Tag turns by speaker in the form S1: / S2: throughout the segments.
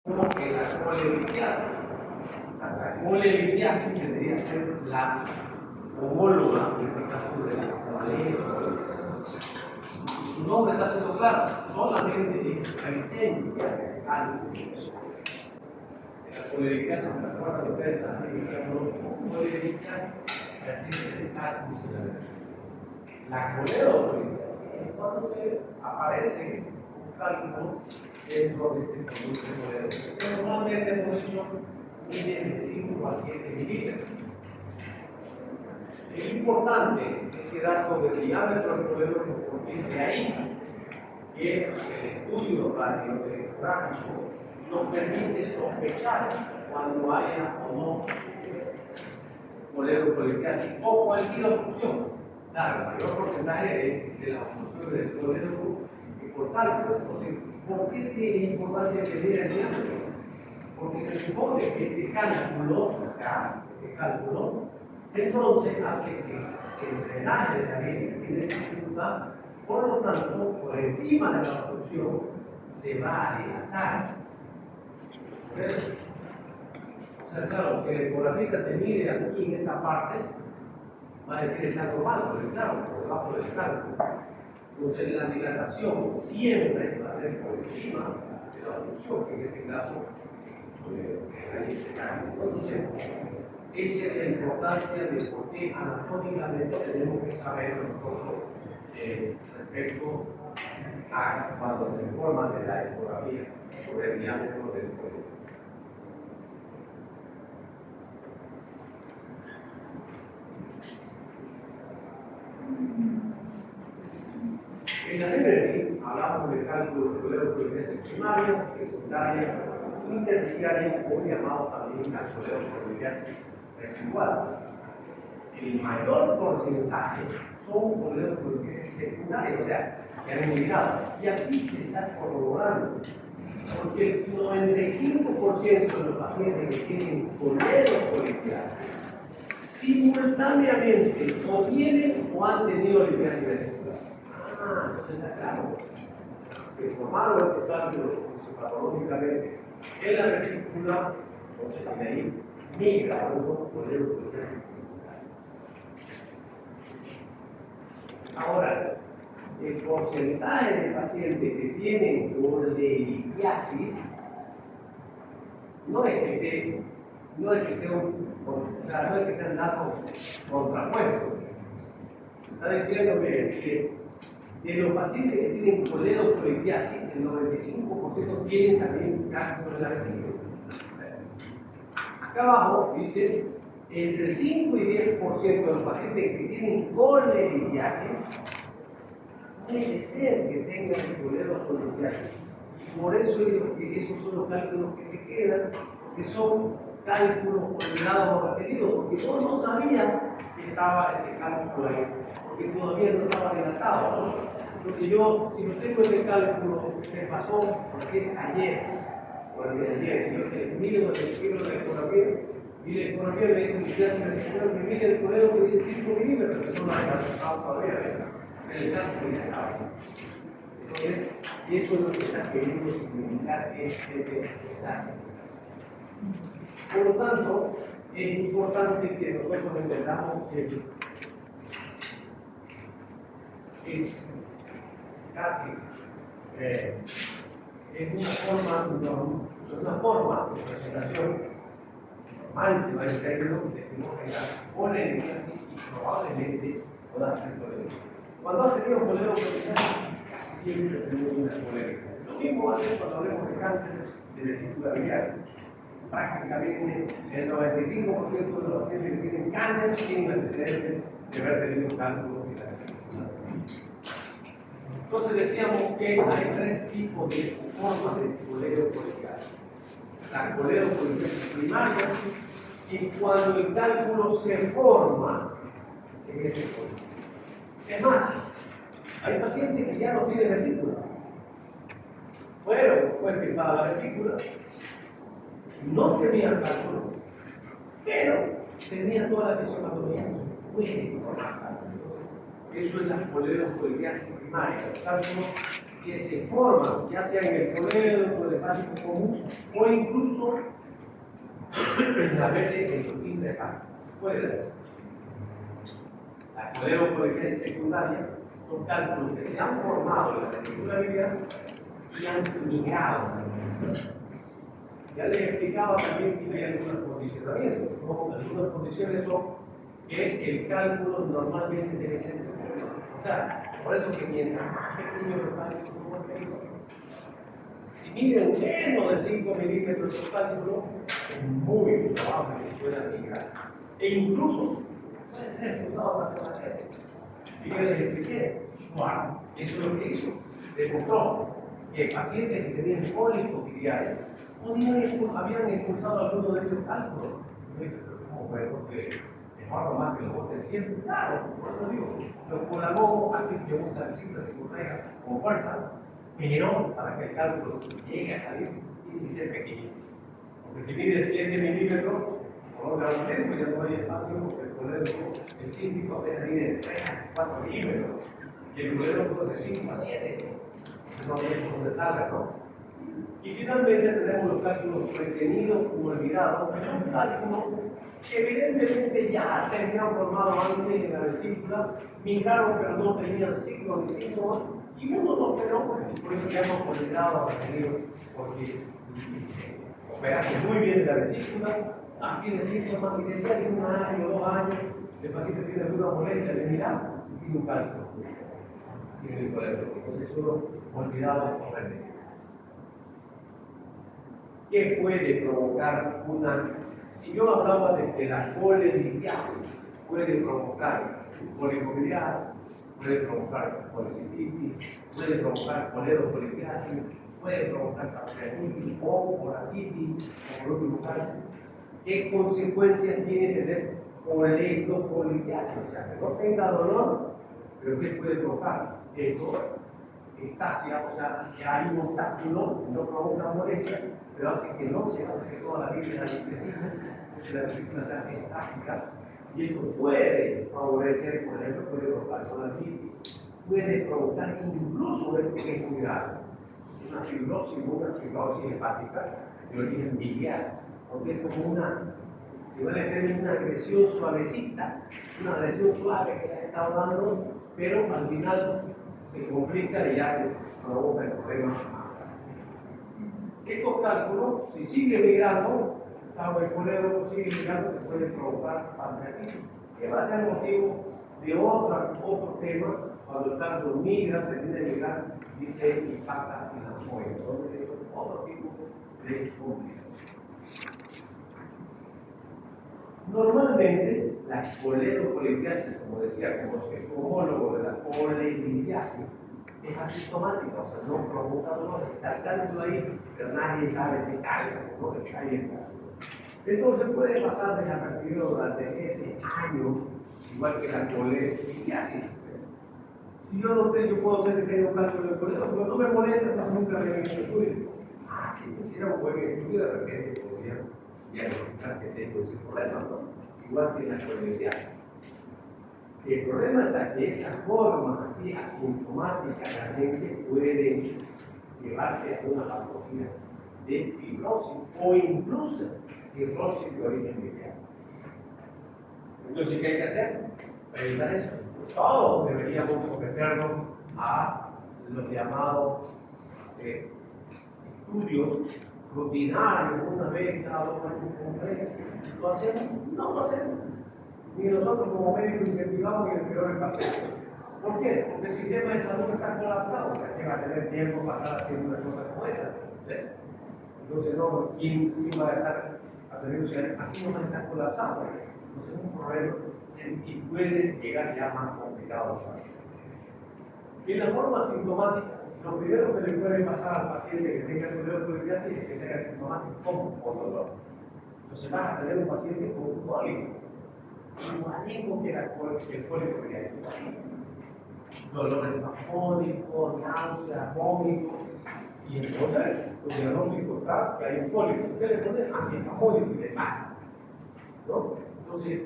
S1: como que la colelitiasa. O sea, la colelitiasa debería ser la homóloga, en este caso, de la colelitiasa. Y su nombre está siendo claro, solamente es la esencia del cálculo. La colelitiasa, ¿se acuerdan de ustedes? También decíamos, colelitiasa, la esencia del cálculo. La coleocolelitiasa es cuando se aparece un cálculo dentro de este producto coleocolelitiasa. Normalmente hemos dicho mide de 5 a 7 milímetros. Es importante ese dato del diámetro del coleólogo porque es de ahí que el estudio radiográfico nos permite sospechar cuando haya o no coleocolelitiasis o cualquier obstrucción. Claro, el mayor porcentaje de las obstrucciones del coleólogo es por cálculo. Entonces, ¿por qué es importante medir el diámetro? Porque se supone que este cálculo, entonces hace que el drenaje de la gente tiene dificultad, por lo tanto, por encima de la obstrucción se va a dilatar. O sea, claro, que el ecografista te mide aquí en esta parte, va a decir está normal, pero claro, por debajo del cálculo. Entonces, la dilatación siempre va a ser por encima de la obstrucción, que en este caso ahí se cae. Entonces, esa es la importancia de por qué anatómicamente tenemos que saber nosotros respecto a cuando se informa de la ecografía sobre el diámetro del cuello. En la TPC hablamos de cálculo de coleocolelitiasis primaria, secundaria, interciaria o llamado también coleocolelitiasis residual. El mayor porcentaje son coleocolelitiasis secundarias, o sea, que han eliminado. Y aquí se está corroborando, porque el 95% de los pacientes que tienen coleocolelitiasis simultáneamente o tienen o han tenido litiasis residual. Entonces está claro. Se formaron estos cálculos patológicamente en la vesícula, entonces de ahí migra a uno coleocolelitiasis secundaria. Ahora, el porcentaje de pacientes que tienen colelitiasis no es que sean datos contrapuestos. Está diciéndome que de los pacientes que tienen coleocolelitiasis, el 95% tienen también cálculo de la vesícula. Acá abajo dice entre el 5 y 10% de los pacientes que tienen colelitiasis puede ser que tengan coleocolelitiasis. Y por eso digo que esos son los cálculos que se quedan, que son cálculos olvidados o repetidos, porque yo no sabía que estaba ese cálculo ahí, porque todavía no estaba dilatado, ¿no? Entonces si yo tengo ese cálculo que se pasó, por decir, ayer, o el día de ayer, yo mido el kilo de la ecografía, y la ecografía me dice que ya se me mide el coleo que dice 5 milímetros, que no la he todavía, el cálculo ya estaba. Entonces, eso es lo que está queriendo significar este detalle. Por lo tanto, es importante que nosotros entendamos que es casi es una forma de presentación normal, se va a entender lo que tenemos que dar con el énfasis y probablemente pueda ser colegio. Cuando has tenido coleocolelitiasis, casi siempre tenemos una coleocolelitiasis. Lo mismo va a ser cuando hablemos de cáncer de vesícula biliar. Prácticamente el 95% de los pacientes que tienen cáncer tienen antecedentes de haber tenido cálculo de la vesícula. Entonces decíamos que hay tres tipos de formas de coleocolelitiasis. La coleocolelitiasis primaria es cuando el cálculo se forma en ese coleólogo. Es más, hay pacientes que ya no tienen vesícula. Bueno, fue firmada la vesícula, no tenían cálculo, pero tenían toda la fisiopatología. Pueden formar cálculo. Eso es la coleocolelitiasis primaria, los cálculos que se forman, ya sea en el colegio, o el hepático común, o incluso a veces en su integral. Puede ser. La coleopoliquia secundaria son cálculos que se han formado en la vesícula biliar y han migrado. Ya les explicaba también que hay algunos condicionamientos, ¿no? Algunas condiciones son que el cálculo normalmente debe ser pequeño. O sea, por eso que mientras más pequeño los cálculos son más pequeños. Si miden menos de 5 milímetros de cálculo, es muy probable que se puedan migrar. E incluso puede ser expulsado para todas las veces. Y yo les expliqué, Schwartz, eso es lo que hizo. Demostró que pacientes que tenían cólicos biliares habían expulsado algunos de ellos cálculos. Entonces, ¿cómo fue? Porque es más que los botes siempre. Claro, por eso digo, los colagomos hacen que la vesícula se contraiga con fuerza, pero para que el cálculo llegue a salir, tiene que ser pequeñito. Porque si mide 7 milímetros, por donde va tiempo ya no hay espacio, porque el colegio, el cítrico apenas mide 3 a 4 milímetros, y el colegio de 5 a 7. Entonces no hay por donde salga, ¿no? Y finalmente tenemos los cálculos retenidos o olvidados, que son cálculos que evidentemente ya se habían formado antes en la vesícula, migraron pero no tenían signos ni síntomas, y uno no quedó, por eso ya hemos olvidado a retenidos, porque se operaron muy bien en la vesícula, tiene síntomas, y después de 1 año o 2 años, el paciente tiene alguna molestia de mirar y tiene un cálculo. Tiene el colegio, entonces solo olvidado o retenido. ¿Qué puede provocar una? Si yo hablaba de que la colelitiasis puede provocar cólico biliar, puede provocar colecistitis, puede provocar coledocolitiasis, puede provocar pancreatitis o colatitis, o por último caso, ¿qué consecuencias tiene tener coledocolitiasis? O sea, que no tenga dolor, pero ¿qué puede provocar? Ectasia, o sea, que hay un obstáculo, no provoca molestia, pero hace que no se baje toda la vida del intestino, entonces la vesícula se hace estática, y esto puede favorecer, por ejemplo, puede provocar colatitis, puede provocar incluso esto que es muy grave, una fibrosis hepática de origen biliar, porque es como se va a tener una agresión suavecita, una agresión suave que le ha estado dando, pero al final se complica y ya provoca el problema. Estos cálculos, si sigue migrando, el colegio sigue migrando, que puede provocar pancreatitis, que va a ser motivo de otro tema, cuando el cálculo migra, termina de migrar y se impacta en la folla. Entonces, es otro tipo de complicación. Normalmente, la coledocolitiasis, como decía, como su homólogo de la colelitiasis, es asintomática, o sea, no provoca dolor, está el cálculo ahí, pero nadie sabe qué cálculo, ¿no? Que hay el cálculo. Entonces puede pasar desapercibido durante ese año, igual que la colelitiasis. Si yo no sé, yo puedo ser que tenga un cálculo de coledo, pero no me molesta, entonces nunca me he hecho estudio. Si quisiera un buen estudio, de repente podría diagnosticar que tengo ese problema, ¿no? Igual que la colelitiasis. El problema está que esa forma así asintomática realmente puede llevarse a una patología de fibrosis o incluso cirrosis de origen biliar. Entonces, ¿qué hay que hacer? Preventar eso. Todos deberíamos someternos a los llamados estudios rutinarios, una vez cada 2 años. ¿Lo hacemos? No lo hacemos. Ni nosotros como médicos incentivamos ni el peor el paciente. ¿Por qué? Porque el sistema de salud está colapsado, o sea, que va a tener tiempo para estar haciendo una cosa como esa. Entonces, no, ¿quién va a estar atendiendo? Así no va a estar colapsado. Entonces, es un problema y puede llegar ya más complicado al paciente. Y en la forma sintomática, lo primero que le puede pasar al paciente que tenga coledocolitiasis es que sea asintomático, como con dolor. Entonces, vas a tener un paciente con un cólico. Igualito que el cólico biliar, dolores mafónicos, náuseas, vómitos, y entonces el diagnóstico está que hay un cólico. Usted le pone antifamónico y le pasa, ¿no? Entonces,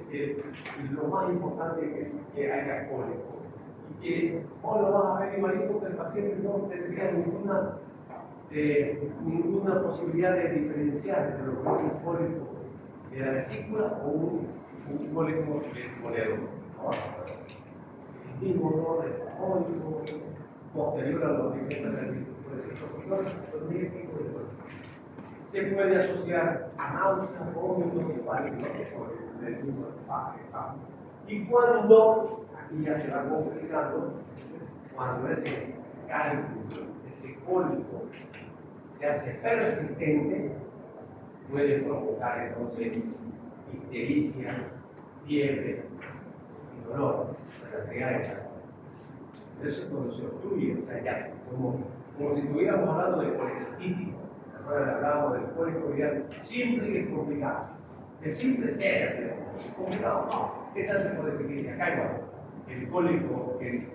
S1: lo más importante es que haya cólico. y que vos lo vas a ver igualito que el paciente no tendría ninguna posibilidad de diferenciar entre lo que es un cólico de la vesícula o un cólico del colédono. El mismo dolor estomógico, posterior a los movimientos se puede asociar a náuseas, vómitos, y cuando, aquí ya se va complicando, cuando ese cálculo, ese cólico se hace persistente, puede provocar entonces ictericia, fiebre y dolor en la entrega de esa. Eso es cuando se obstruye, o sea, ya, como si estuviéramos hablando de colecitítico. Hablábamos del cólico biliar simple y complicado. El simple ser, complicado, no. Esa es la colecitítica. Acá igual. El cólico de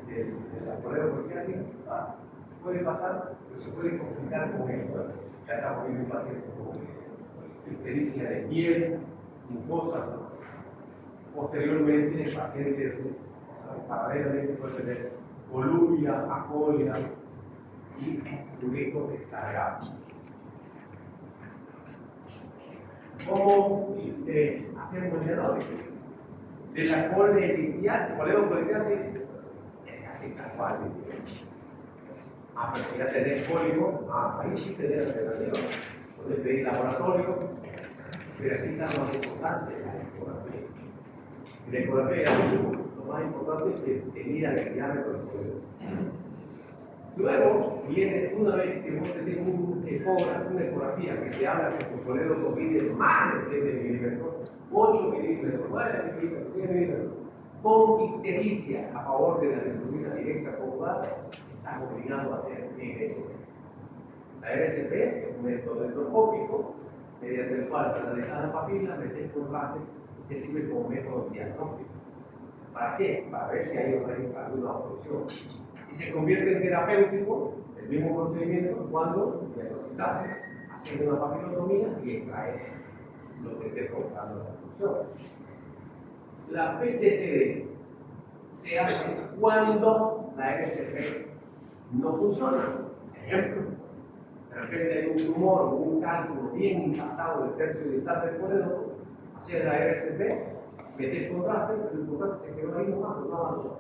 S1: la coledocolicitis puede pasar, pero se puede complicar con esto. Ya estamos viendo un paciente con ictericia de piel, mucosa. Posteriormente, el paciente paralelamente puede tener voluria, acolia y prurito exagerado. ¿Cómo hacemos el diagnóstico? De la coledocolicitis, es casi casual. Pero si ya tenés cólico, ahí sí tenés alternativa. Puedes pedir laboratorio, pero aquí está lo más importante, la ecografía. Y la ecografía, lo más importante es que mida el diámetro del colédono. Luego viene, una vez que vos tenés una ecografía que te habla que tu colédono mide más de 7 milímetros, 8 milímetros, 9 milímetros, 10 milímetros, con ictericia a favor de la bilirrubina directa conjugada, estás obligado a hacer RSP. La RSP es un método endoscópico mediante el cual analizar la papila, metes contraste, que sirve como método diagnóstico. ¿Para qué? Para ver si hay alguna obstrucción. Y se convierte en terapéutico el mismo procedimiento cuando diagnosticamos, haciendo una papilotomía y extraes lo que esté causando la obstrucción. La PTCD se hace cuando la RCP no funciona. Ejemplo, de repente hay un tumor o un cálculo bien impactado del tercio dental del colédono, hacer la RCP, metes contraste, pero el contraste se quedó ahí nomás, no avanzó.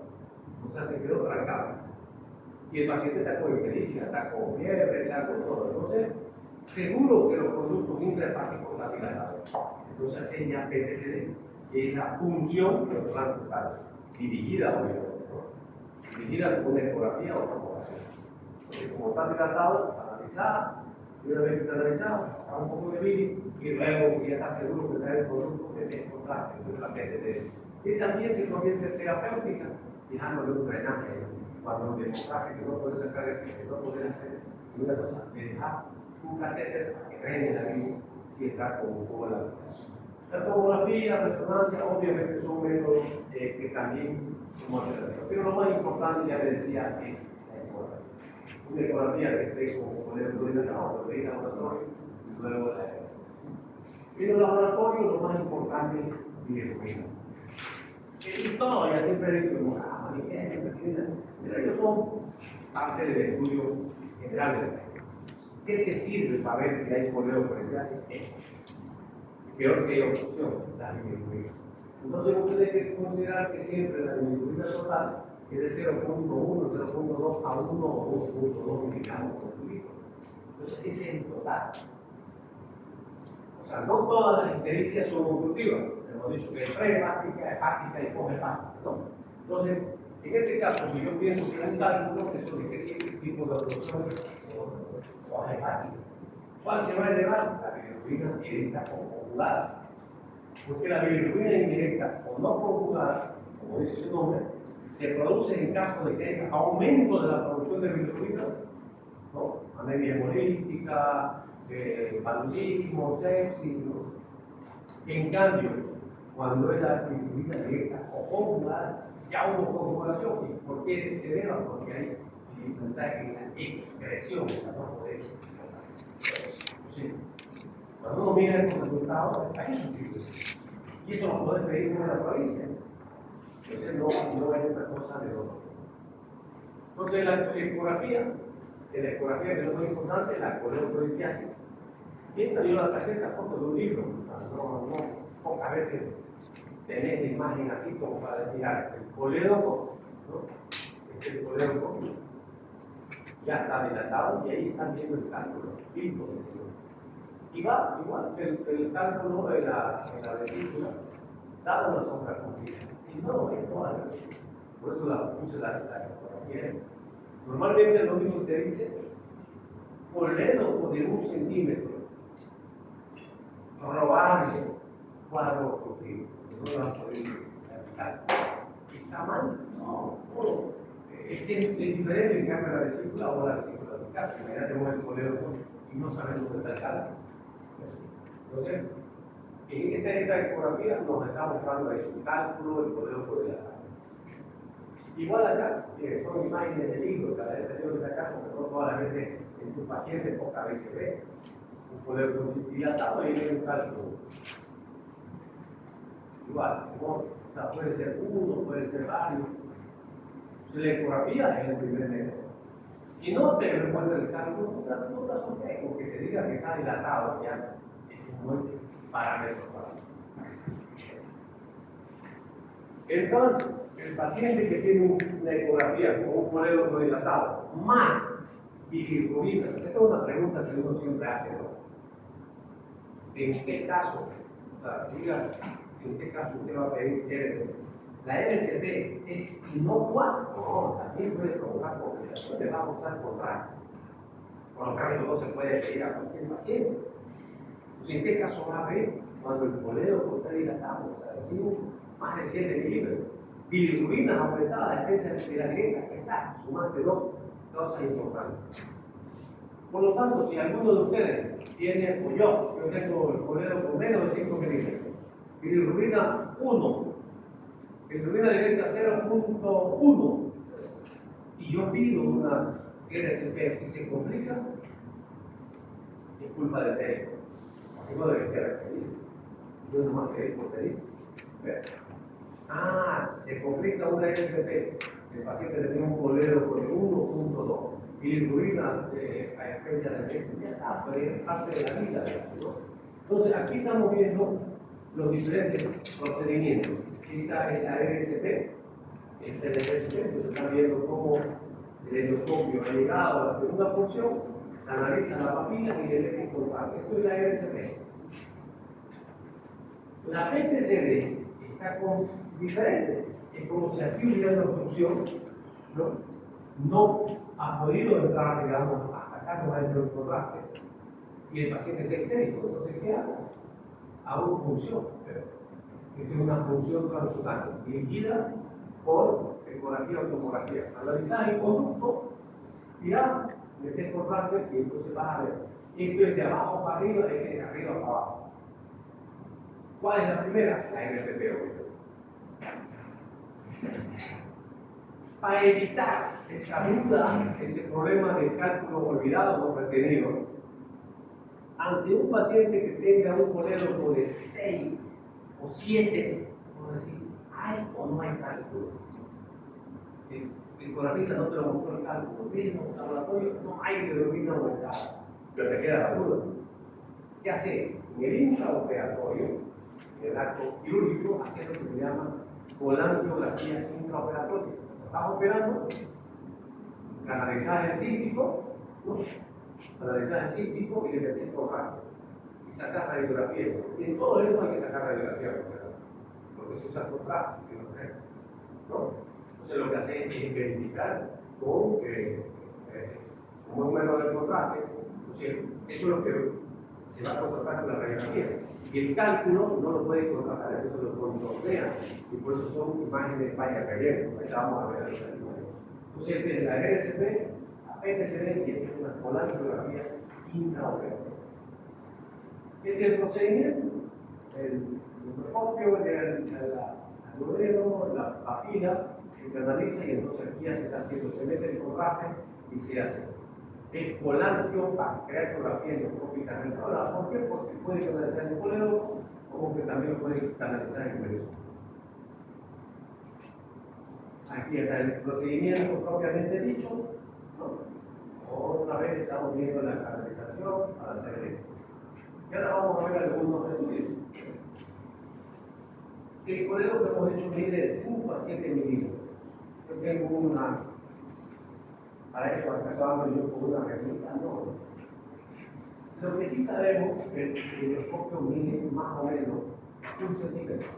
S1: O sea, se quedó trancado. Y el paciente está con ictericia, está con fiebre, está con todo. Entonces, seguro que los conductos intrahepáticos están dilatados. Entonces, hacen ya PTCD, que es la función de los blancos totales, dirigida obviamente, ¿no? Dirigida con una ecografía o tomografía. Entonces, como está dilatado, analizada, y una vez que está analizado, da un poco de bilis, y luego que ya está seguro que está el producto de contraste, de la PTCD. Y también se convierte en terapéutica, dejándole un drenaje. Cuando demostraste que no puedes sacar el que no puedes hacer una cosa, de dejar un catéter para que drene la vida si está como la tomografía, la resonancia, obviamente son métodos que también son alternativos. Pero lo más importante, ya le decía, es la ecografía. Una ecografía que esté como poner el laboratorio, lo veis laboratorio y luego la ecografía. En el laboratorio lo más importante es bilirrubina. Y todo, ya siempre he dicho, pero ellos son parte del estudio general de la gente. ¿Qué te sirve para ver si hay coledocolicitis? Peor que la obstrucción, la bilirrubina. Entonces, uno tiene que considerar que siempre la bilirrubina total es de 0.1, 0.2 a 1 o 2.2 miligramos por litro. Entonces, ese es el total. O sea, no todas las ictericias son obstructivas. Hemos dicho que es prehepática, hepática y cohepática, ¿no? Entonces, en este caso, si yo pienso que es un cálculo, eso de qué tipo de obstrucción cohepática, ¿cuál se va a elevar? La bilirrubina directa o conjugada. Porque la bilirrubina indirecta o no conjugada, como dice su nombre, se produce en caso de que haya aumento de la producción de bilirrubina, ¿no? Anemia hemolítica, paludismo, sepsis, ¿no? En cambio, cuando es la bilirrubina directa o conjugada, ya hubo conjugación. ¿Y por qué se deba? Porque hay dificultad en la excreción, ¿no? Por eso. Sí. Cuando uno mira estos resultados, hay sustitución. Y esto lo puedes pedir en la provincia. Entonces no es una cosa de otro. Entonces, la ecografía, que es lo más importante, la coledocolitiasis. Y esta yo la saqué esta foto de un libro, pocas veces tenés la imagen así como para decir, el colédoco, ¿no? El colédoco ya está dilatado y ahí están viendo el cálculo, listo. Y va igual que el cálculo de la vesícula, da una sombra completa. Y no es toda la vesícula. Por eso la puse la ecografía. Normalmente lo único que te dice, colédoco de 1 centímetro, probable cuadro contigo, no lo vas a poder aplicar. ¿Está mal? No. Es que es diferente en cambio la vesícula o la vesícula apical, que mañana tenemos el colédoco y no sabemos dónde está el cálculo. Entonces, en esta ecografía nos está mostrando eso, el cálculo, el colédoco de la carne. Igual acá, son imágenes de libros, cada vez que de acá, porque no todas las veces en tus pacientes, pocas veces ve un colédoco dilatado y viene un cálculo. Igual, ¿no? O sea, puede ser uno, puede ser varios. La ecografía es el primer método. Si no te encuentra el cálculo, no te asustes, porque te diga que está dilatado ya es un buen parámetro para ti. Entonces, el paciente que tiene una ecografía con un colédoco dilatado más bilirrubina, esta es una pregunta que uno siempre hace, ¿no? ¿En qué caso? O sea, diga, ¿en qué caso usted va a pedir RCP? ¿La RCP es inocua? No, también puede provocar complicaciones, va a usar contraste. Por lo tanto, no se puede pedir a cualquier paciente. Entonces, ¿en qué caso va a pedir? Cuando el colédoco está dilatado, o sea, decimos más de 7 milímetros. Bilirrubinas aumentadas, defensa de la grieta, está sumante 2 causas importantes. Por lo tanto, si alguno de ustedes tiene, o yo tengo el colédoco con menos de 5 milímetros, bilirrubina 1, bilirrubina directa 0.1, y yo pido una RCP y se complica, es culpa del médico. No debe ser pedido. Yo nomás quería por pedir. Se complica una RCP. El paciente tiene un colédoco de 1.2. Bilirrubina a especie de efecto. Ya está, pero es parte de la vida. ¿No? Entonces, aquí estamos viendo los diferentes procedimientos. Esta es la RCP. Este es el RCP. Se está viendo cómo el endoscopio ha llegado a la segunda porción. Se analiza la papila y el efecto contraste. Esto es la RCP. La PTCD está diferente. Es como si aquí hubiera una función, no ha podido entrar, digamos, hasta acá no ha entrado el contraste y el paciente está histérico. Entonces, ¿qué hago? Hago función. Esto es una función transcutánea dirigida por ecografía o tomografía. Analizar el conducto, tirar, meter contraste y entonces vas a ver. Esto es de abajo para arriba, esto es de arriba para abajo. ¿Cuál es la primera? La RCP. Para evitar esa duda, ese problema de cálculo olvidado o retenido, ante un paciente que tenga un colédoco de 6 o 7, vamos a decir, ¿hay o no hay cálculo? El coronista no te lo mostró el cálculo, en los laboratorios no hay bilirrubina aumentada, pero te queda la duda. ¿Qué hace? En el intraoperatorio, en el acto quirúrgico, hacer lo que se llama colangiografía intraoperatoria. Estás operando, canalizas el cístico, canalizas el cístico y le metes por radio. Y sacas radiografía. Y en todo esto hay que sacar radiografía, porque se usa contraste, ¿no? Entonces lo que hace es verificar con un método de contraste. Entonces, eso es lo que se va a contrastar con la radiografía. Y el cálculo no lo puede contrastar, entonces lo controlean. Y por eso son imágenes de falla cayendo. Ahí vamos a ver la imagen. Entonces, este es la RCP, la PTCD y esta es una colangiografía intraoperatoria. Este es el procedimiento. El microscopio, el modelo, la papila, se canaliza y entonces aquí ya se está haciendo, se mete el contraste y se hace. Es colangio para crear ecografía endoscópica restaurada. ¿Por qué? Porque puede canalizar el colédoco, como que también lo puede canalizar el colédoco. Aquí está el procedimiento propiamente dicho, ¿no? Otra vez estamos viendo la canalización para hacer esto. Y ahora vamos a ver algunos estudios. El coledo que hemos hecho mide de 5 a 7 milímetros. Yo tengo una, para eso acaso ando yo con una reglita, no. Lo que sí sabemos es que el microscopio mide más o menos 1 centímetro.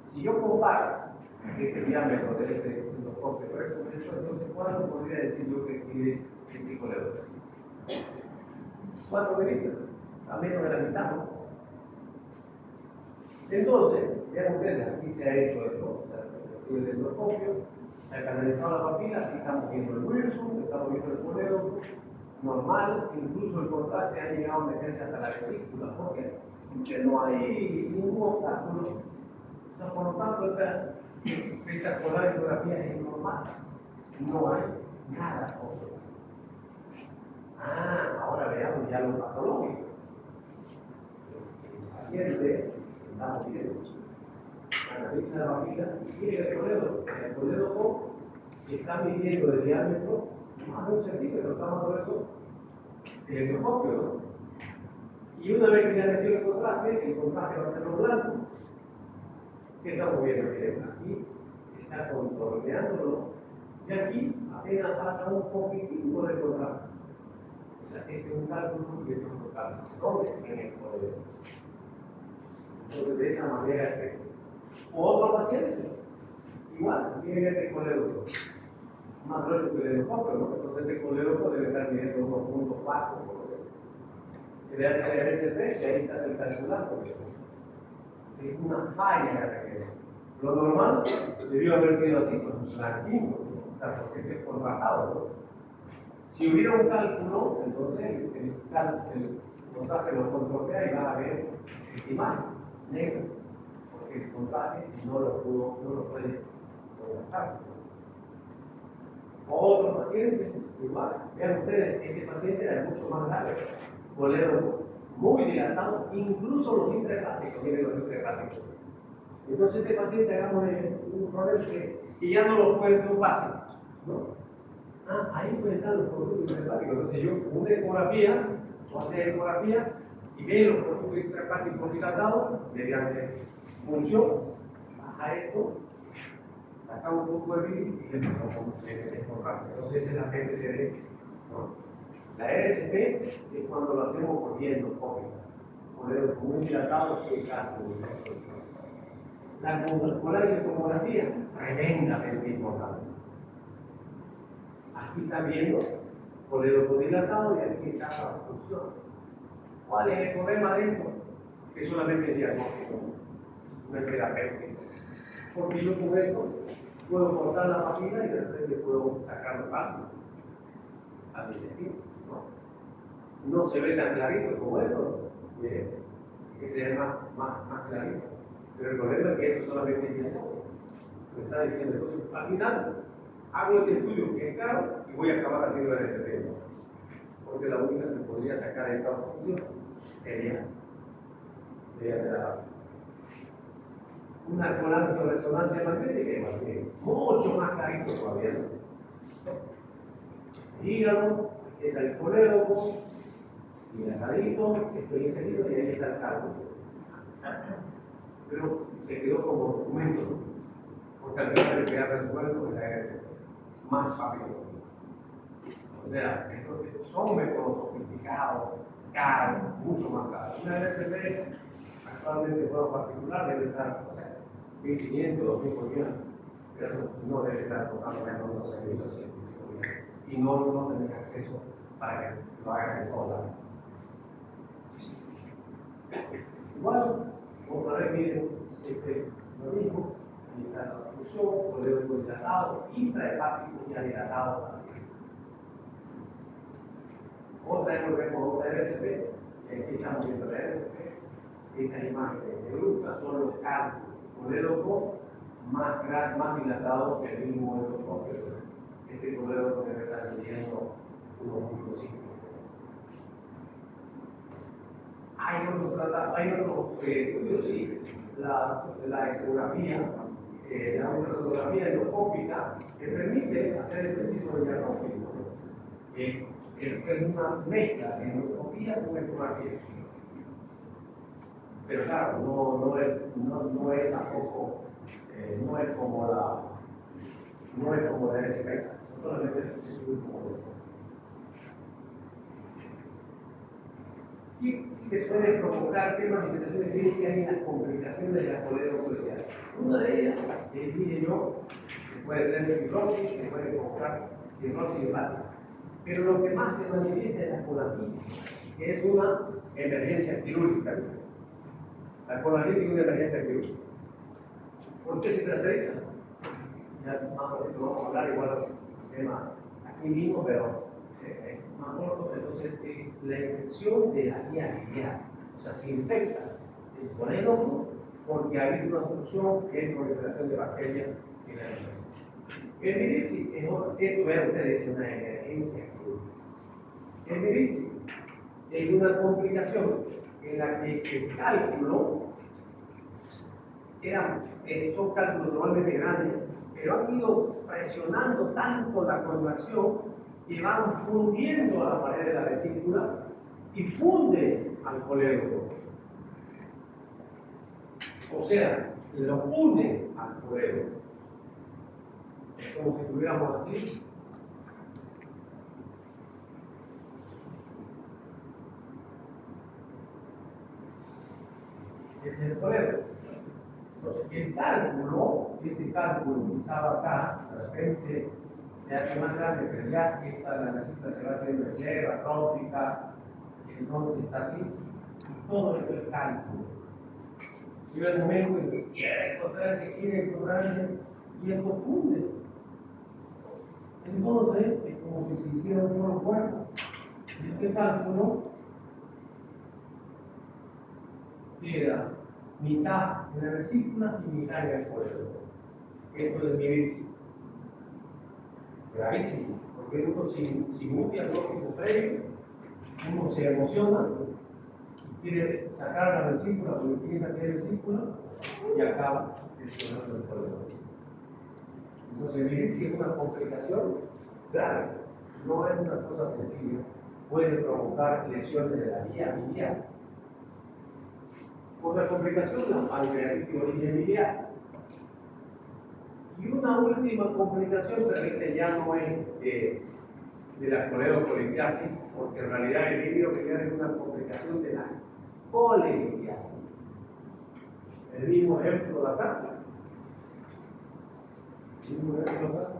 S1: Si yo comparo este diámetro de este microscopio con esto, entonces ¿cuánto podría decir yo que mide el coledo? 4 milímetros, a menos de la mitad, ¿no? Entonces, vean ustedes, aquí se ha hecho esto, o sea, el endoscopio, se ha canalizado la papila, aquí estamos viendo el Wilson, estamos viendo el coledo normal, incluso el contraste ha llegado a meterse hasta la vesícula. ¿Por qué? Porque no hay ningún obstáculo. O sea, por lo tanto, esta coladografía es normal, no hay nada otro. Ahora veamos ya lo patológico. El paciente, estamos viendo, analiza la papila y quiere el coledo está midiendo de diámetro más de 1 centímetro, estamos hablando de eso, el endoscopio, ¿no? Y una vez que ya metió el contraste va a ser lo blanco. ¿Qué estamos viendo? Miren, aquí está contorneándolo y aquí apenas pasa un poquitito de contraste. O sea, este es un cálculo y este es otro cálculo. ¿Dónde? En el coledo. Entonces, de esa manera es que. O otro paciente, igual, tiene este coledo más grueso que el endoscopio, ¿no? Entonces, este coledo debe estar midiendo 1.4, por lo menos. Se le hace el RCP, que ahí está el calculado. Es una falla en la regresión. Lo normal debió haber sido así, pues, blanquito, o sea, porque es contrastado, ¿no? Si hubiera un cálculo, entonces el contraste lo contornea y va a ver el imagen negro, porque el contraste no lo puede contrastar. Otro paciente, igual, vean ustedes, este paciente era mucho más grave, coledo muy dilatado, incluso los intrahepáticos, miren los intrahepáticos. Entonces este paciente hagamos un problema que ya no lo puede, no pasa, ¿no? Ahí pueden estar los productos intrahepáticos. Entonces yo una ecografía, o hacer ecografía y veo los productos intrahepáticos dilatados mediante punción, baja esto, sacamos un poco de bilis y le ponemos el contraste. Entonces esa es la PTCD, ¿no? La RCP es cuando lo hacemos por vía endoscópica, coledos muy dilatados que cálculo. La tomografía, tremendamente importante. Aquí está viendo coledo dilatado y aquí está la función. ¿Cuál es el problema de esto? Que solamente es diagnóstico, no es terapéutico. Porque yo con esto puedo cortar la papila y de repente puedo sacar los cálculos al intestino. No se ve tan clarito como esto, que se ve más clarito. Pero el problema es que esto solamente es diagnóstico. Me está diciendo, entonces, al final, hago este estudio que es caro y voy a acabar haciendo el RCP. Porque la única que podría sacar esta función sería una colante de resonancia magnética y más bien, mucho más carito todavía. Hígado, aquí está el colédoco, dilatadito, estoy entendido y ahí está el cálculo. Pero se quedó como documento, ¿no? Porque al final le queda resuelto en la RCP. Más rápido. O sea, estos son métodos sofisticados, caros, mucho más caros. Una RCP actualmente, por particular, debe estar, o sea, 1.500, 2.000, pero no debe estar tocando menos de 12.200. Y no tener acceso para que lo hagan en todo lado. Igual, otra vez miren, lo mismo. Ahí está la función, coledo dilatado, intrahepático ya dilatado también. Otra vez volvemos a otra RCP, y aquí estamos viendo la RCP. Esta imagen de grupa son los cálculos, coledo más dilatado que el mismo endoscopio. Este coledo debe estar midiendo 1.5. Hay otros estudios, sí, la ecografía la ultrasonografía endoscópica que permite hacer este tipo de diagnóstico, ¿no? Es una mezcla de endoscopía con ecografía. Pero claro, no es tampoco, no es como la SK, solamente es como y que puede provocar qué manifestaciones clínicas y las complicaciones de la coledocoleosis. Una de ellas, dije yo, que puede ser fibrosis, que puede provocar cirrosis hepática. Pero lo que más se manifiesta es la colagitis, que es una emergencia quirúrgica. La colagitis es una emergencia quirúrgica. ¿Por qué se caracteriza? Ya más o menos vamos a hablar igual del tema aquí mismo, pero más corto. Entonces, la infección de la vía biliar, o sea, se infecta el colédoco porque hay una obstrucción que es proliferación de bacterias en la región. El viritzi, esto vean ustedes, es una emergencia quirúrgica. El viritzi es una complicación en la que el cálculo son cálculos normalmente grandes, pero han ido presionando tanto la coagulación que van fundiendo a la pared de la vesícula y funde al colédoco. O sea, lo une al colédoco. Es como si estuviéramos así. Este es el colédoco. Entonces, el cálculo, este cálculo que estaba acá, de repente se hace más grande, pero ya la vesícula se va haciendo leve, atrófica, entonces está así, y todo esto es cálculo. Llega el momento en que quiere encontrarse, y él confunde. Entonces, es como si se hiciera un solo cuerpo. Y este cálculo queda mitad en la vesícula y mitad en el colédoco. Esto es mi viritzi. Gravísimo, porque uno sin un diagnóstico previo, uno se emociona y quiere sacar la vesícula porque piensa que es vesícula y acaba lesionando el colédoco. Entonces, el viritzi es una complicación grave, no es una cosa sencilla, puede provocar lesiones de la vía biliar. Otra complicación, la pancreatitis de origen biliar. Y una última complicación, pero esta ya no es de la coledocolitiasis, porque en realidad el vidrio biliar es una complicación de la colelitiasis. El mismo ejemplo de acá. El mismo ejemplo de acá.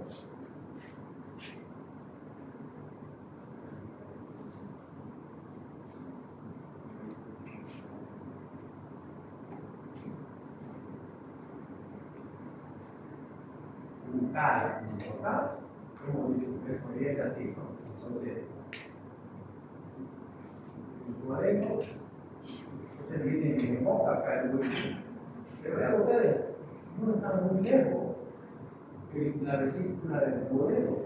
S1: Bucal, hemos dicho que es así, ¿no? Entonces, en su adentro, ustedes vienen en mi boca acá el huevo. Pero vean ustedes, no están muy lejos que la vesícula del colédoco.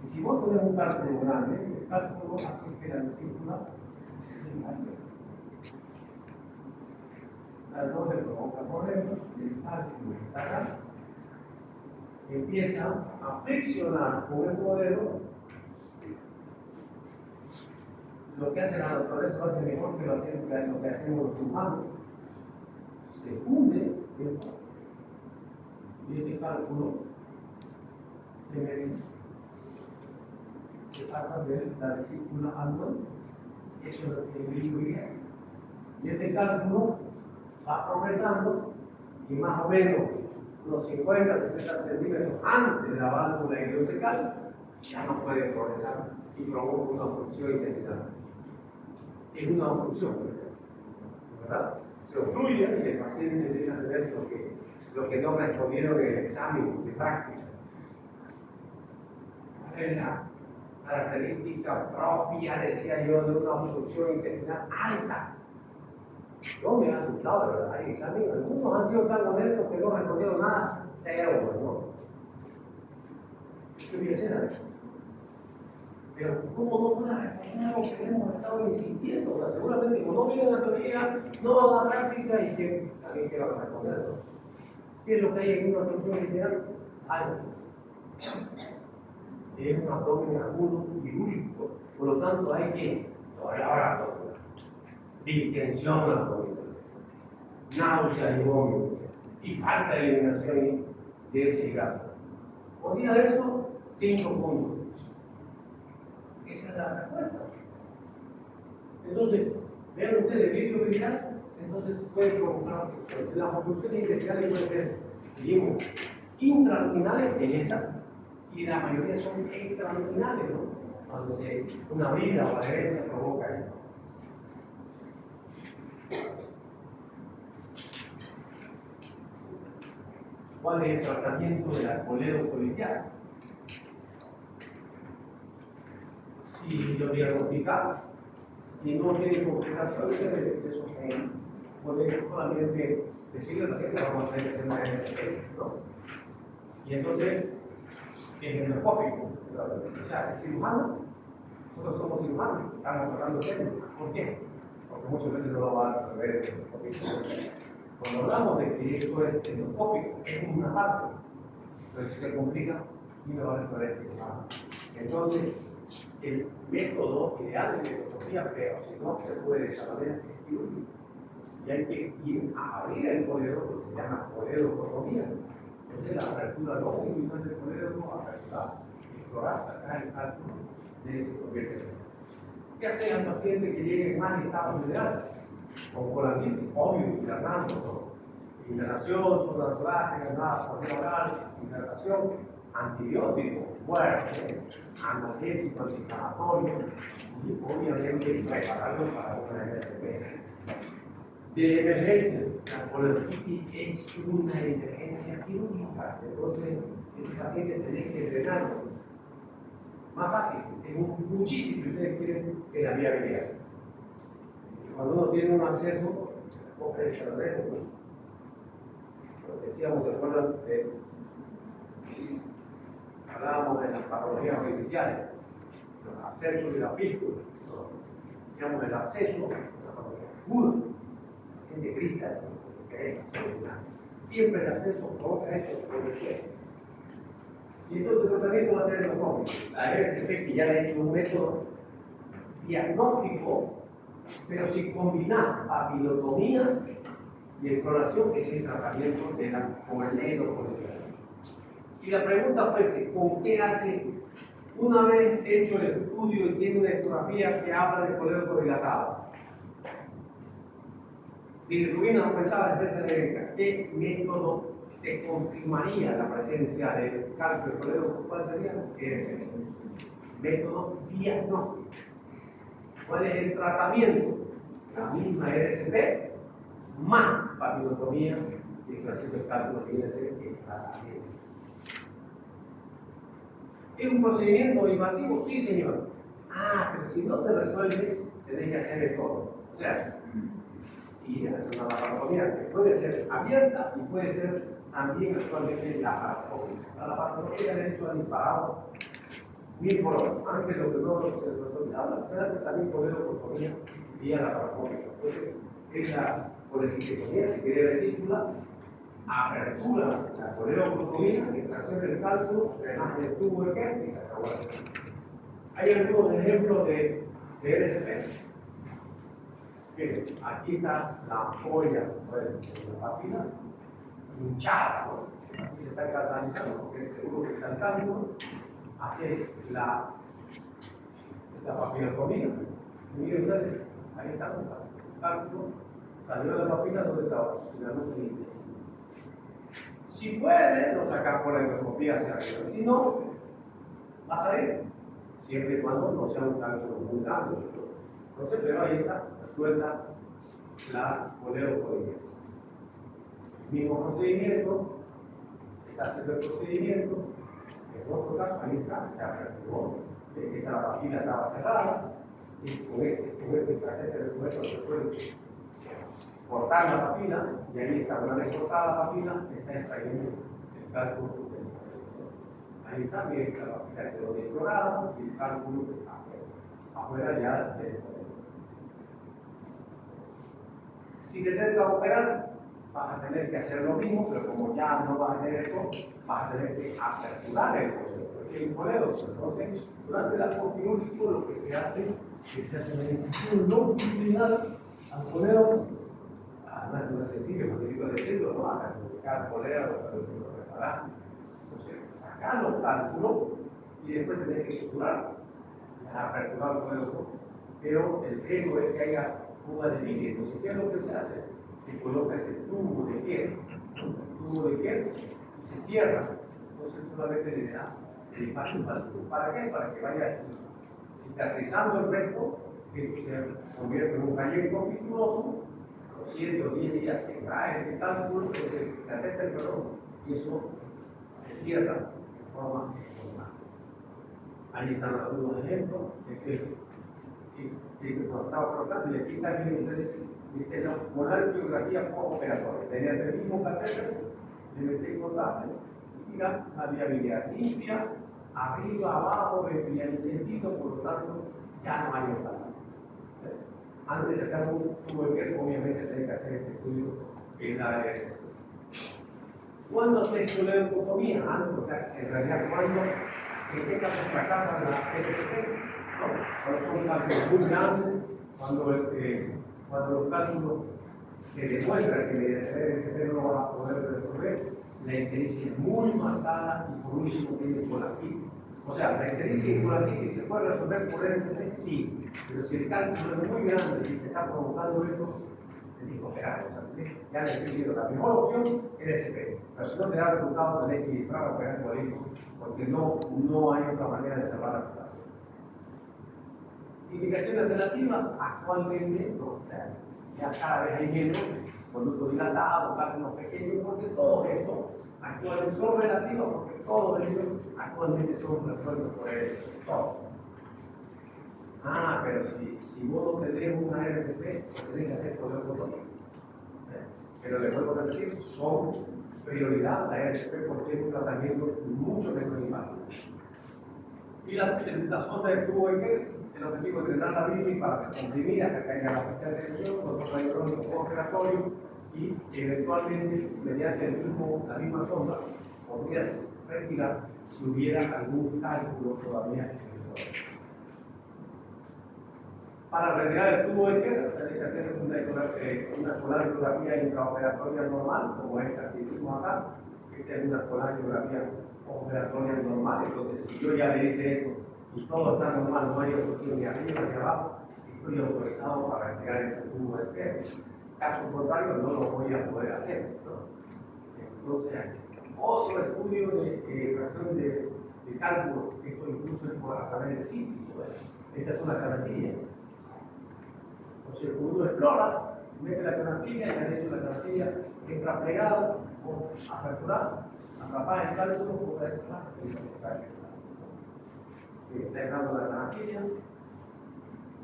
S1: Y si vos tenés un cálculo grande, el cálculo hace que la vesícula se desmaye. Las dos le provocan problemas, el cálculo está acá. Empieza a friccionar con el modelo. Lo que hace la naturaleza lo hace mejor que lo que hacemos los humanos. Se funde y este cálculo se pasa de la vesícula al nudo. Eso es lo que viene. Y este cálculo va progresando y más o menos unos 50, 60 centímetros antes de la válvula ileocecal, ya no puede progresar y provoca una obstrucción intestinal. Es una obstrucción, ¿verdad? Se obstruye y el paciente empieza a tener lo que no respondieron en el examen de práctica. ¿Cuál es la característica propia, decía yo, de una obstrucción intestinal alta? Yo me he asustado, de verdad, hay exámenes, algunos han sido tan honestos que no respondieron nada, cero, ¿no? ¿Qué voy a hacer? Pero ¿cómo no van a responder lo que hemos estado insistiendo? O sea, seguramente como no viene la teoría, no da práctica y que también te van a responder, ¿no? ¿Qué es lo que hay en una torsión ideal? Algo. Es un abdomen agudo y úrico. Por lo tanto, hay que tolerar abdominal, distensión abdominal, náusea y vómito, y falta de eliminación de ese gas. ¿Podría eso? 5 puntos. Esa es la respuesta. Entonces, vean ustedes, vidrio entonces puede provocar las obstrucciones intestinales pueden ser, dijimos, intraluminales en esta, y la mayoría son extraluminales, ¿no? Cuando una vida o adherencia provoca esto. ¿Cuál es el tratamiento de la coledocolitiasis? Si lo diagnosticamos y no tiene complicaciones, eso podemos solamente decirle al paciente que vamos a tener que hacer una NSP, ¿no? Y entonces, es endoscópico. O sea, el cirujano, nosotros somos cirujanos, estamos tratando técnicas. ¿Por qué? Porque muchas veces no lo va a resolver el endoscópico. Cuando hablamos de que esto es endoscópico, es una parte, pero si se complica, y me va a resolver el cirujano. Entonces, el método ideal de endoscopía, pero si no se puede de esa manera, es quirúrgico. Y hay que ir a abrir el colédoco, que se llama coledocotomía. Entonces, la apertura longitudinal del colédoco, apertura, explorar, sacar el cálculo de ese convierte. ¿Qué hace al paciente que llegue en mal estado general? Con colangitis, obvio, internando, ¿no? Internación, sonda nasogástrica, nada, por oral, hidratación, antibióticos, fuerte, analgésico, antiinflamatorio, y obviamente prepararlo para una NSP. De emergencia, la colangitis es una emergencia quirúrgica, entonces ese paciente tiene que drenarlo. Más fácil, es muchísimo si ustedes quieren que la viabilidad. Cuando uno tiene un acceso, coge el cerrero, lo decíamos, ¿se acuerdan? Hablábamos de las patologías artificiales, los abscesos y la fístula. Decíamos el absceso, una patología aguda. La gente grita, siempre el absceso provoca eso, puede ser. Y entonces el tratamiento va a ser endoscópico. La RCP, que ya le he hecho un método diagnóstico, pero si combinamos papilotomía y exploración, que es el tratamiento de la coledocolitiasis. Y la pregunta fuese, ¿con qué hace? Una vez hecho el estudio y tiene una ecografía que habla de colédoco dilatado, bilirrubina aumentada de presa negra, ¿qué método te confirmaría la presencia del cálculo del colédoco? ¿Cuál sería? Ese método diagnóstico. ¿Cuál es el tratamiento? La misma RCP más papilotomía y extracción del cálculo que viene a ser el tratamiento. ¿Es un procedimiento invasivo? Sí, señor. Pero si no te resuelve, tenés que hacer de todo. O sea, y hacer una laparotomía que puede ser abierta y puede ser también actualmente laparoscópica. La laparoscopia le he hecho al disparado 1000 por hora. Antes lo que no se habla, se hace también coledocolitotomía vía laparoscópica. Entonces, es la colecistectomía, si quiere vesícula, apertura, la coledocolitotomía, extracción del cálculo, drenaje del tubo de Kempf y se acabó. Hay algunos ejemplos de RCP. Miren, aquí está la ampolla de la papila hinchada, ¿no? Aquí se está catalizando, porque seguro que está el cálculo, hace la papilotomía. Miren ustedes, ahí está el cálculo, salió de la papila, ¿dónde estaba? En la luz del intestino. Si puede, lo sacamos por la endoscopía hacia arriba. Si no, vas a ir, siempre y cuando no sea un cálculo muy grande. Entonces, pero ahí está, suelta la coledocolitiasis. El mismo procedimiento, está haciendo el procedimiento, en otro caso, ahí está, se aperturó, esta papila estaba cerrada, y con este catéter de sujeto se puede cortar la papila, y ahí está, una vez cortada la papila, se está extrayendo el cálculo. Ahí está, bien, la papila quedó desflorada, y el cálculo está afuera ya del. Si te tengo que operar, vas a tener que hacer lo mismo, pero como ya no vas a hacer esto, vas a tener que aperturar el coledo. Entonces, durante el acto quirúrgico lo que se hace es se hace una incisión longitudinal al coledo. No es sencillo, más sencillo decirlo, ¿no? A cada coledo, lo preparar. Entonces, sacar los cálculos y después tener que suturar, aperturar el coledo. Pero el riesgo es que haya fuga de líquido. Entonces, ¿qué es lo que se hace? Se coloca este tubo de hierro, y se cierra. Entonces, solamente le da el espacio para el tubo. ¿Para qué? Para que vaya cicatrizando el resto, que se convierte en un cayendo fistuloso. A los 7 o 10 días se cae el cálculo, se cateta el perdón, y eso se cierra de forma normal. Ahí están algunos ejemplos de que cuando estaba colocando, y aquí también ustedes con la angiografía postoperatoria. Tenía el mismo catéter, le metí contable, y mira, la viabilidad limpia, arriba, abajo, el intestino, por lo tanto, ya no hay nada. Antes de sacar un tubo de hierro, obviamente se hay que hacer este estudio en la ARS. ¿Cuándo se hizo la leucotomía? Antes, o sea, en realidad, ¿cuándo? ¿En qué caso fracasa la LSP? Cuando son cálculos muy grandes, cuando los cálculos se demuestra que el LSP no va a poder resolver, la ictericia es muy marcada y por último tiene colaptitis. O sea, la ictericia y colaptitis se puede resolver por LSP, sí, pero si el cálculo es muy grande y te está provocando esto, te digo, operar. O sea, ya le estoy diciendo, la mejor opción es LSP, pero si no te da resultado, tenés que entrar a operar el algoritmo, porque no hay otra manera de salvar la población. Indicaciones relativas, actualmente, no, o sea, ya cada vez hay menos conducto dilatado, cálculos pequeños, porque todo esto actualmente son relativos, porque todos ellos actualmente son resueltos por LSP, todos. Pero si vos no tendrías una RCP, lo tenés que hacer por el botón. Pero le vuelvo a repetir, son prioridad la RCP porque es un tratamiento mucho menos invasivo. Y la sonda de tubo Ecker, el objetivo es drenar la bilis para comprimir hasta que caiga la cesta de tensión, los radiológicos operatorios y eventualmente, mediante la misma sonda, podrías retirar si hubiera algún cálculo todavía en el suelo. Para retirar el tubo de tierra, tenés que hacer una colangiografía intraoperatoria normal, como esta que hicimos acá. Esta es una colangiografía operatoria normal. Entonces, si yo ya le hice esto y todo está normal, no hay obstrucción ni arriba ni abajo, estoy autorizado para retirar ese tubo de tierra. Caso contrario, no lo voy a poder hacer, ¿no? Entonces, otro estudio de fracción de cálculo, esto incluso es a través del sitio. Esta es una carretilla. Entonces, uno explora, mete la canastilla, y han hecho la canastilla, entra plegada o aperturada, atrapada en cálculo, puede estar está entrando la canastilla,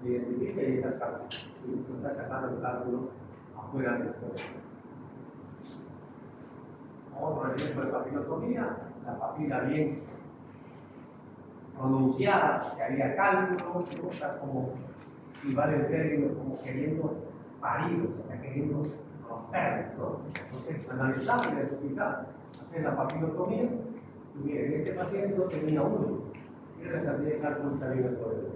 S1: identifica y está sacando. Y está sacando el cálculo afuera del cuerpo. Otro ejemplo de papilotomía, la papila bien pronunciada, que había cálculo, como y vale el término como queriendo parir, o sea, queriendo romper, ¿no? Entonces, analizar y identificar, hacer la papilotomía, y miren, este paciente no tenía uno, tiene la cantidad de cálculos que había en el colegio.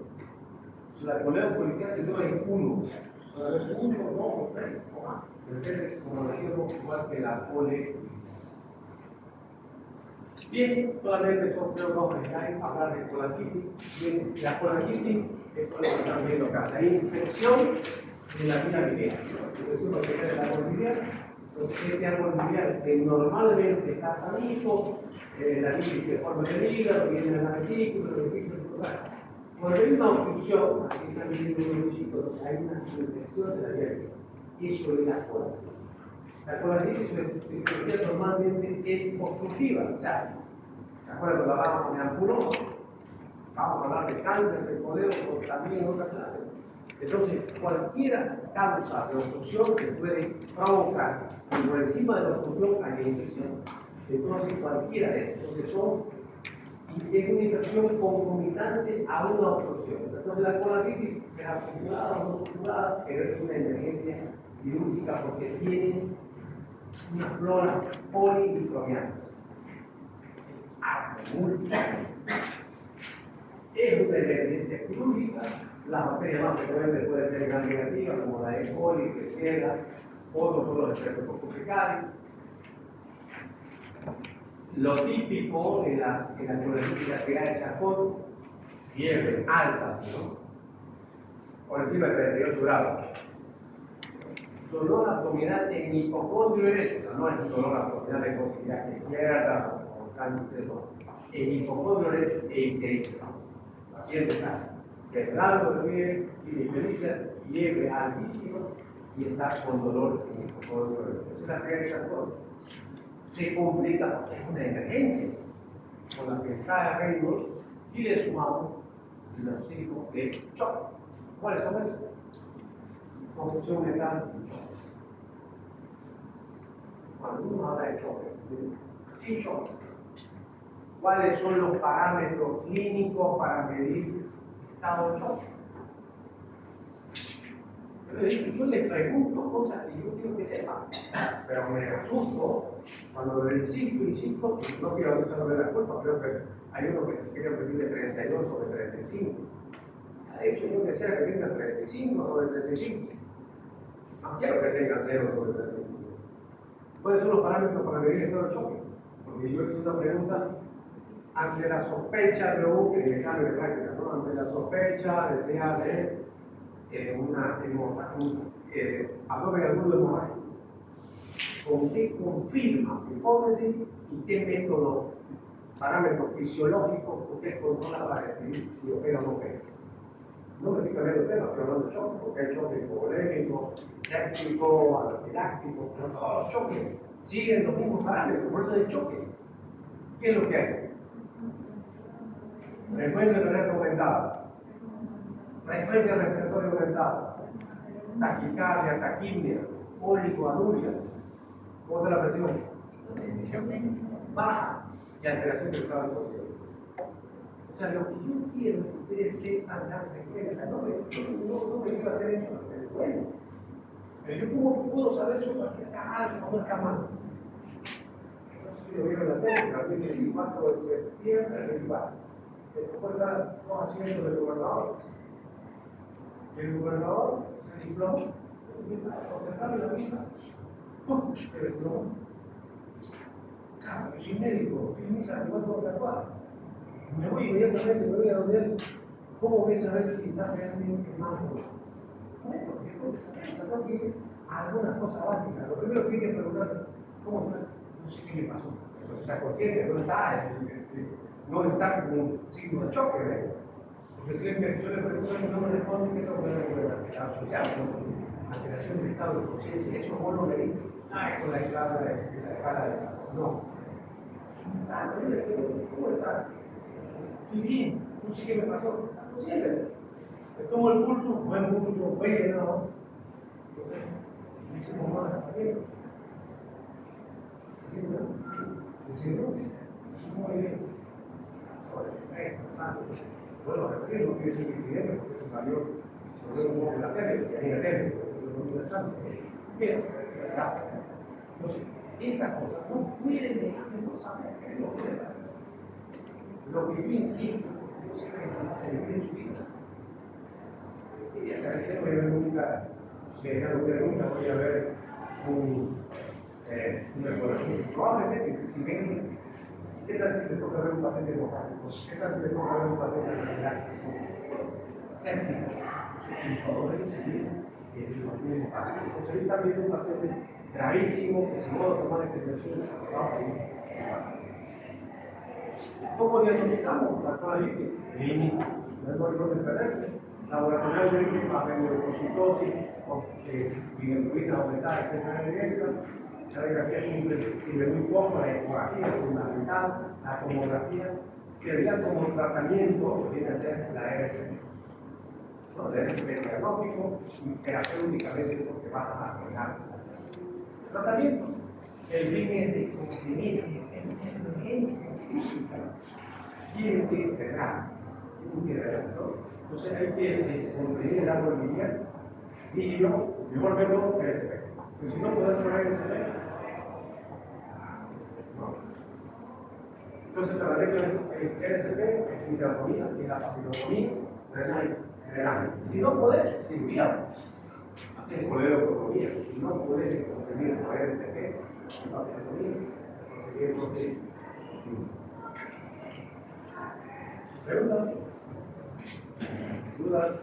S1: Si la colega poliquiasis no es uno, puede haber uno, dos, tres, o más, depende, como decíamos, igual que la cole. Bien, solamente son tres vamos a hablar de colangitis. Bien, la colangitis, esto es lo que están viendo acá, la infección de la vía biliar. Eso lo que es el árbol biliar. Entonces, este árbol biliar que normalmente está sanito, la bilis se forma en el hígado, viene en la vesícula, cuando hay una obstrucción, aquí están viendo unos bichitos, hay una infección de la vía biliar. Eso es la colangitis. La colangitis normalmente es obstructiva, o sea, ¿se acuerdan cuando hablábamos de ampulosa? Vamos a hablar de cáncer del coledo o también en otra clase. Entonces, cualquier causa de obstrucción que puede provocar, y por encima de la obstrucción hay infección. Entonces, cualquiera de estos. Entonces, es una infección concomitante a una obstrucción. Entonces, la colangitis es suturada o no suturada, pero es una emergencia quirúrgica porque tiene una flora polimicrobiana. Es una evidencia quirúrgica. Las bacterias más frecuentes pueden ser gram negativas, como la E. coli, Klebsiella, otros son los Streptococcus faecalis. Lo típico en la clorolítica que ha hecha con fiebre alta, ¿no? Por encima de 38 grados. Dolor abdominal en hipocondrio derecho, o sea, no es dolor abdominal en posibilidad que izquierda o cambio de dolor. En hipocondrio derecho e ictericia. Paciente está quebrado de pie, tiene ictericia, fiebre altísima y está con dolor en hipocondrio derecho. Esa es la primera cosa. Se complica porque es una emergencia. Con la que está Reynolds, si le sumamos los signos de choque. ¿Cuáles son esos? Confusión mental y choque. Cuando uno habla de choque, ¿qué choque? ¿Cuáles son los parámetros clínicos para medir estado de choque? Yo les pregunto cosas que yo quiero que sepan, pero me asusto cuando le insisto, no quiero echarle la culpa, creo que hay uno que creo que tiene 32 sobre 35. De hecho, yo quisiera que tenga 35 sobre 35. No quiero que tenga 0 sobre 35. ¿Cuáles son los parámetros para medir el estado de choque? Porque yo hice una pregunta ante la sospecha de en el examen de práctica, ¿no? Ante la sospecha, decía de abdomen agudo hemorrágico. ¿Con qué confirma su hipótesis y qué método, parámetros fisiológicos usted controla para decidir si opera o no opera? No me estoy cambiando de tema, estoy hablando de choque, porque hay choque hipovolémico, séptico, anafiláctico, pero todos los choques siguen los mismos parámetros, por eso hay choque. ¿Qué es lo que hay? Frecuencia cardíaca aumentada, frecuencia respiratoria aumentada, taquicardia, taquimia, cólico, anuria. ¿Cómo está la presión? Baja y alteración del estado de conciencia. O sea, lo que yo quiero es que ustedes sepan darse cuenta, no me quiero hacer eso, bueno. Pero yo cómo puedo saber si un paciente está mal o no está mal. No sé si lo vieron en la tele, pero el 24 de septiembre, el 24. Después están todos haciendo del gobernador. El gobernador se diplomó, concentrado en la misma. Se diplomó. Claro, yo soy médico, yo misa igual puedo tatuar. Me voy inmediatamente, me voy a donde él. ¿Cómo voy a saber si está realmente mal o no? Bueno, porque tengo que saber, tengo que ir a algunas cosas básicas. Lo primero que hice es preguntarle, ¿cómo está? No sé qué le pasó. Entonces está consciente, no está con un signo de choque, ¿ves? Porque si yo le pregunto y no me responde, ¿qué tengo que ver con alteración del estado de conciencia? Eso vos no me dices, es con la escala de no. Yo le pregunto, ¿cómo estás? Estoy bien, no sé qué me pasó. ¿Estás consciente? Le tomo el pulso, buen llenado. Entonces, le hicimos más compañero. ¿Se siente? ¿Se siente? Muy bien. Bueno, a repetir, no quiere decir incidente, porque eso salió un poco en la tele, porque en la tele, bien, ¿verdad? Entonces, estas cosas no pueden dejar de no saber qué es lo que es. Lo que yo insisto, yo sé que no se vivir en su vida. Y esa vez no voy a ver nunca, nunca voy a ver una ecografía. Probablemente, si ven, ¿qué tal si te toca ver un paciente hemorrágico? ¿Qué tal si te toca ver un paciente anafiláctico? Séptico. Todos ellos se vienen y ellos no tienen hemorrágico. Entonces, ahí está viendo un paciente gravísimo que si no tomar intervenciones se va a morir. ¿Cómo diagnosticamos? Actualmente, clínico, no hay dónde perderse. Laboratorialmente, adenocitosis, bilirrubina aumentada, expresión energética. La radiografía sirve muy poco, la ecografía es fundamental, la tomografía, que realidad como tratamiento viene a ser la RCP. ¿No? La RCP es diagnóstico y terapéuticamente porque vas a arreglar el tratamiento. El fin es de comprimir emergencia física. Tiene que integrar, ¿no? Entonces hay que comprimir el árbol lineal y yo mejor verlo RCP. Pero si no podemos poner RCP, Entonces, la regla es RCP, es interotomía, es la papilomía, general. Si no podés, cirugía. Hacer coledotomía. Si no podés conseguir por RCP, papilomía, conseguir prótesis. ¿Preguntas? ¿Dudas?